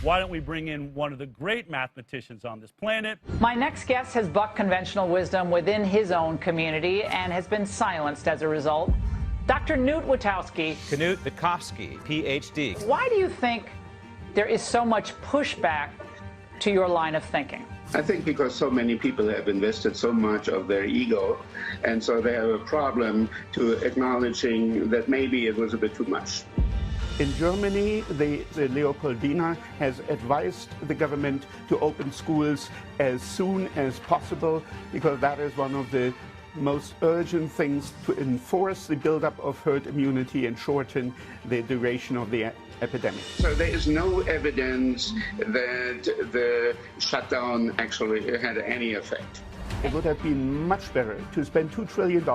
why don't we bring in one of the great mathematicians on this planet? My next guest has bucked conventional wisdom within his own community and has been silenced as a result. Dr. Knut Witowski. Knut Witowski, Ph.D. Why do you think there is so much pushback to your line of thinking? I think because so many people have invested so much of their ego, and so they have a problem to acknowledging that maybe it was a bit too much. In Germany, the Leopoldina has advised the government to open schools as soon as possible, because that is one of the most urgent things to enforce the buildup of herd immunity and shorten the duration of the epidemic. So there is no evidence that the shutdown actually had any effect. It would have been much better to spend $2 trillion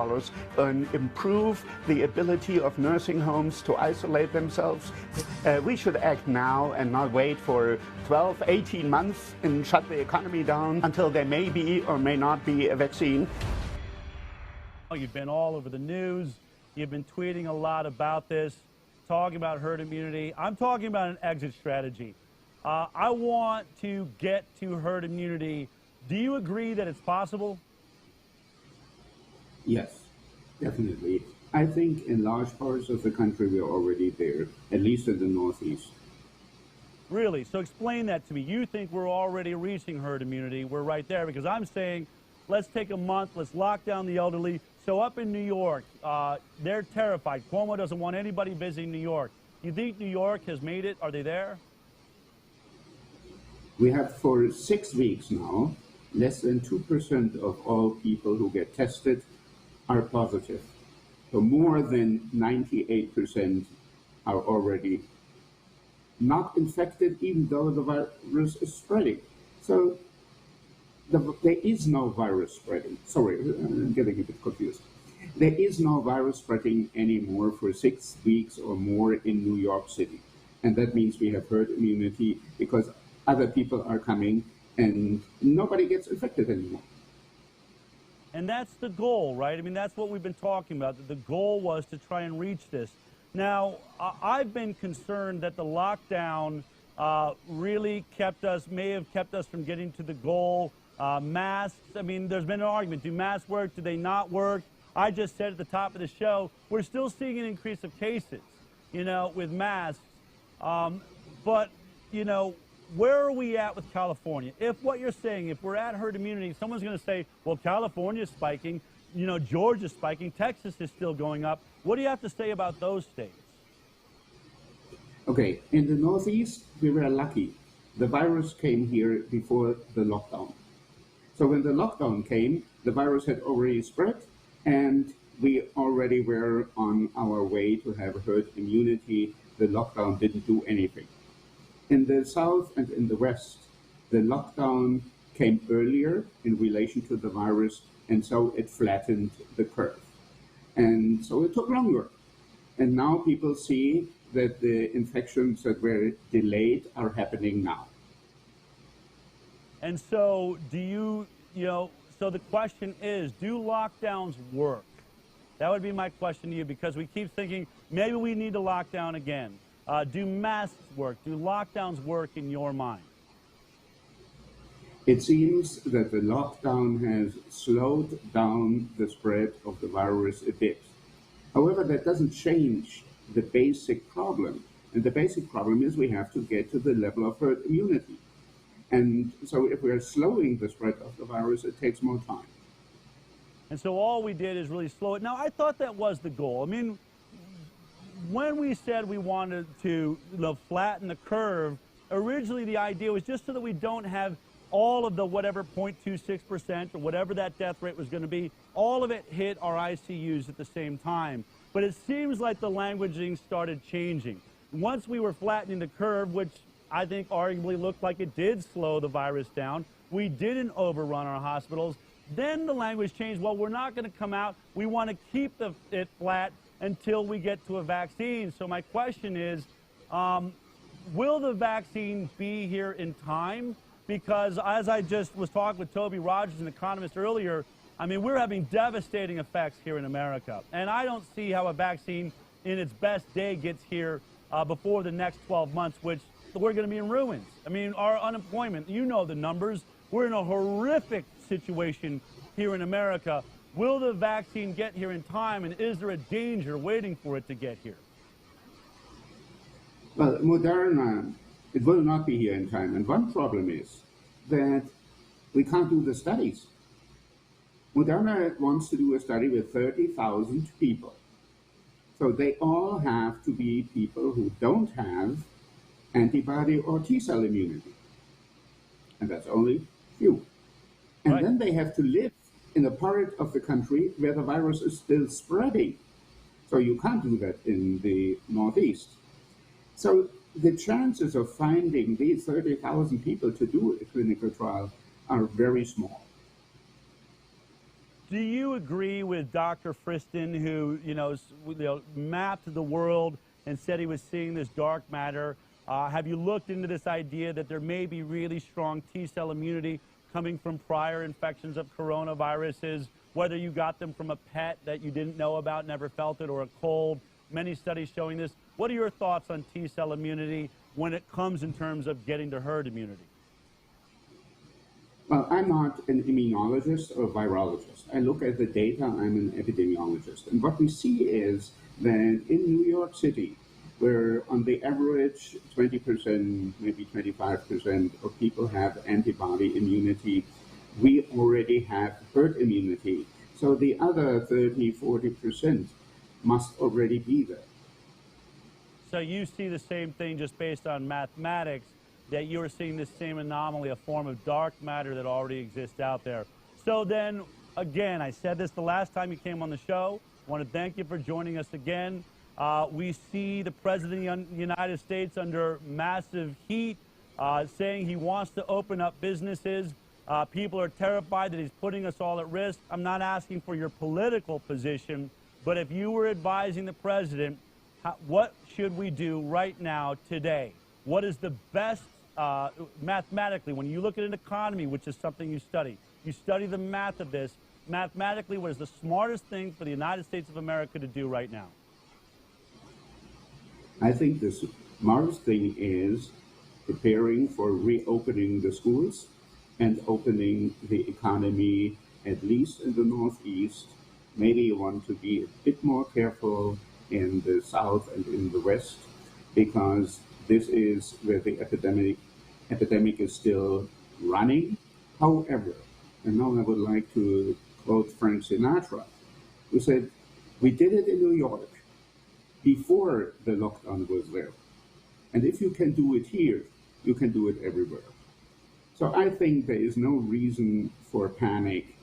and improve the ability of nursing homes to isolate themselves. We should act now and not wait for 12, 18 months and shut the economy down until there may be or may not be a vaccine. You've been all over the news. You've been tweeting a lot about this, talking about herd immunity. I'm talking about an exit strategy. I want to get to herd immunity. Do you agree that it's possible? Yes, definitely. I think in large parts of the country we're already there, at least in the Northeast. Really? So explain that to me. You think we're already reaching herd immunity. We're right there, because I'm saying let's take a month, let's lock down the elderly. So up in New York, they're terrified. Cuomo doesn't want anybody visiting New York. You think New York has made it? Are they there? We have for 6 weeks now, less than 2% of all people who get tested are positive. So more than 98% are already not infected, even though the virus is spreading. So there is no virus spreading. Sorry, I'm getting a bit confused. There is no virus spreading anymore for 6 weeks or more in New York City. And that means we have herd immunity because other people are coming and nobody gets infected anymore. And that's the goal, right? I mean, that's what we've been talking about. The goal was to try and reach this. Now, I've been concerned that the lockdown really may have kept us from getting to the goal. Masks, I mean, there's been an argument. Do masks work? Do they not work? I just said at the top of the show, we're still seeing an increase of cases, with masks. But, where are we at with California? If what you're saying, if we're at herd immunity, someone's going to say, well, California's spiking, Georgia's spiking, Texas is still going up. What do you have to say about those states? Okay, in the Northeast, we were lucky. The virus came here before the lockdown. So when the lockdown came, the virus had already spread, and we already were on our way to have herd immunity. The lockdown didn't do anything. In the South and in the West, the lockdown came earlier in relation to the virus, and so it flattened the curve. And so it took longer. And now people see that the infections that were delayed are happening now. And so so the question is, do lockdowns work? That would be my question to you, because we keep thinking maybe we need to lock down again. Do masks work? Do lockdowns work in your mind? It seems that the lockdown has slowed down the spread of the virus a bit. However, that doesn't change the basic problem. And the basic problem is we have to get to the level of herd immunity. And so if we are slowing the spread of the virus, it takes more time. And so all we did is really slow it. Now, I thought that was the goal. I mean, when we said we wanted to flatten the curve, originally the idea was just so that we don't have all of the whatever 0.26% or whatever that death rate was going to be, all of it hit our ICUs at the same time. But it seems like the languaging started changing. Once we were flattening the curve, which I think arguably looked like it did slow the virus down, we didn't overrun our hospitals, then the language changed. Well, we're not going to come out. We want to keep it flat until we get to a vaccine. So my question is, will the vaccine be here in time? Because as I just was talking with Toby Rogers, an economist earlier, I mean, we're having devastating effects here in America. And I don't see how a vaccine in its best day gets here before the next 12 months, which we're going to be in ruins. I mean, our unemployment, you know the numbers. We're in a horrific situation here in America. Will the vaccine get here in time, and is there a danger waiting for it to get here? Well, Moderna, it will not be here in time. And one problem is that we can't do the studies. Moderna wants to do a study with 30,000 people. So they all have to be people who don't have antibody or T-cell immunity. And that's only few. And Right. then they have to live in a part of the country where the virus is still spreading. So you can't do that in the Northeast. So the chances of finding these 30,000 people to do a clinical trial are very small. Do you agree with Dr. Friston, who mapped the world and said he was seeing this dark matter? Have you looked into this idea that there may be really strong T-cell immunity coming from prior infections of coronaviruses, whether you got them from a pet that you didn't know about, never felt it, or a cold? Many studies showing this. What are your thoughts on T-cell immunity when it comes in terms of getting to herd immunity? Well, I'm not an immunologist or virologist. I look at the data, I'm an epidemiologist. And what we see is that in New York City, where on the average 20%, maybe 25% of people have antibody immunity, we already have herd immunity. So the other 30, 40% must already be there. So you see the same thing just based on mathematics, that you are seeing this same anomaly, a form of dark matter that already exists out there. So then, again, I said this the last time you came on the show. I want to thank you for joining us again. We see the President of the United States under massive heat, saying he wants to open up businesses. People are terrified that he's putting us all at risk. I'm not asking for your political position, but if you were advising the President, what should we do right now, today? What is the best, mathematically, when you look at an economy, which is something you study the math of this, mathematically, what is the smartest thing for the United States of America to do right now? I think the smartest thing is preparing for reopening the schools and opening the economy, at least in the Northeast. Maybe you want to be a bit more careful in the South and in the West, because this is where the epidemic is still running. However, and now I would like to quote Frank Sinatra, who said, "We did it in New York before the lockdown was there. And if you can do it here, you can do it everywhere." So I think there is no reason for panic.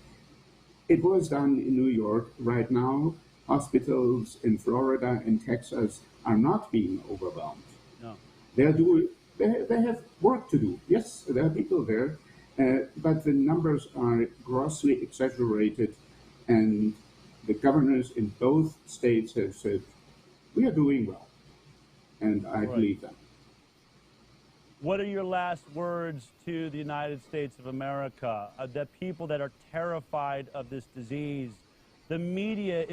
It was done in New York. Right now, hospitals in Florida and Texas are not being overwhelmed. No. They have work to do. Yes, there are people there, but the numbers are grossly exaggerated, and the governors in both states have said, we are doing well, and I believe them. What are your last words to the United States of America, the people that are terrified of this disease? The media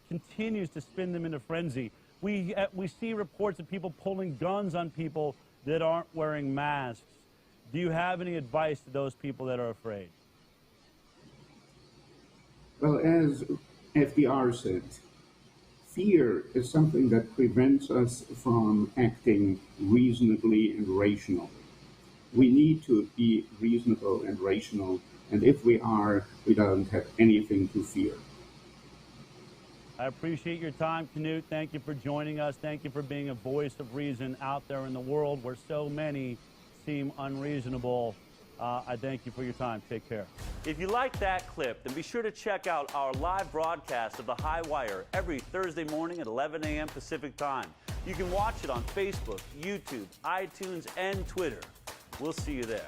continues to spin them into frenzy. We see reports of people pulling guns on people that aren't wearing masks. Do you have any advice to those people that are afraid? Well, as FDR said, fear is something that prevents us from acting reasonably and rationally. We need to be reasonable and rational, and if we are, we don't have anything to fear. I appreciate your time, Knut. Thank you for joining us. Thank you for being a voice of reason out there in the world where so many seem unreasonable. I thank you for your time. Take care. If you liked that clip, then be sure to check out our live broadcast of The High Wire every Thursday morning at 11 a.m. Pacific Time. You can watch it on Facebook, YouTube, iTunes, and Twitter. We'll see you there.